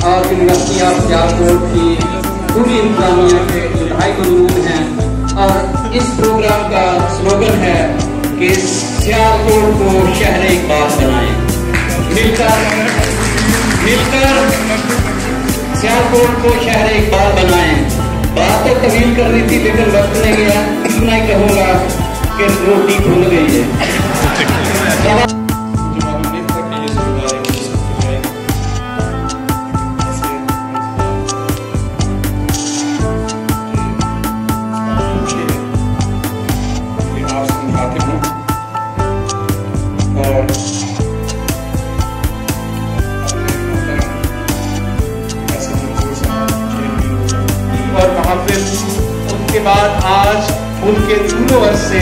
और university of Sialkot की पूरी इंतजामिया के जो ढाई मौजूद हैं और इस प्रोग्राम का स्लोगन है कि सियालकोट को शहर इकबाल बनाएं। मिलकर सियालकोट को शहर इकबाल बनाएं। बात तो तवील करनी थी लेकिन वक्त नहीं गया, इतना ही कहूँगा कि रोटी भूल गई है। और महाफिल उनके बाद आज मुल्क के दूरों वर्ष से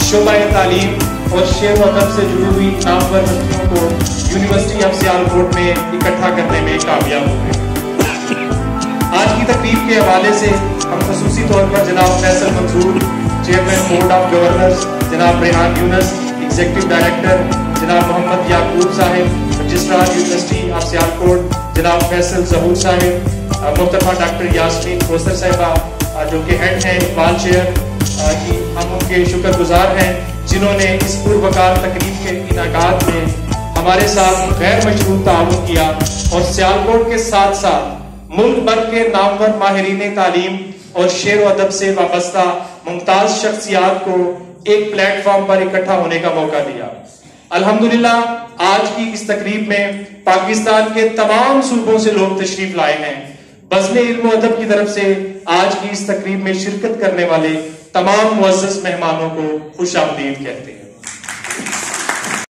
शोबा तालीम और शेर अदब से जुड़ी हुई नामवर हस्तियों को यूनिवर्सिटी ऑफ सियालकोट में इकट्ठा करने में कामयाब हो गए। आज की तकरीब के हवाले से हम खसूसी तौर पर जनाब Faisal Mansoor, chairman board of governors, जनाब रेहान यूनस, एग्जीक्यूटिव डायरेक्टर जनाब मोहम्मद याकूब साहिब, रजिस्ट्रार यूनिवर्सिटी ऑफ सियालकोट जनाब फैसल जहूर साहिब, मुख्तफा डॉक्टर यास्मीन खोसर साहिबा जो कि हेड हैं इकबाल चेयर की, हम उनके शुक्रगुजार हैं जिन्होंने इस पुरवकार तकरीब के इनाकात में हमारे साथ गैर मशरूत ताउन किया और सियालकोट के साथ साथ मुल्क भर के नामवर माहिरीन तालीम और शेर व अदब से वाबस्ता मुमताज शख्सियात को एक प्लेटफॉर्म पर इकट्ठा होने का मौका दिया। अल्हम्दुलिल्लाह आज की इस तकरीब में पाकिस्तान के तमाम सूबों से लोग तशरीफ लाए हैं। बज़्म इल्म अदब की तरफ से आज की इस तकरीब में शिरकत करने वाले तमाम मुअज़्ज़ज़ मेहमानों को खुश आमदीद कहते हैं।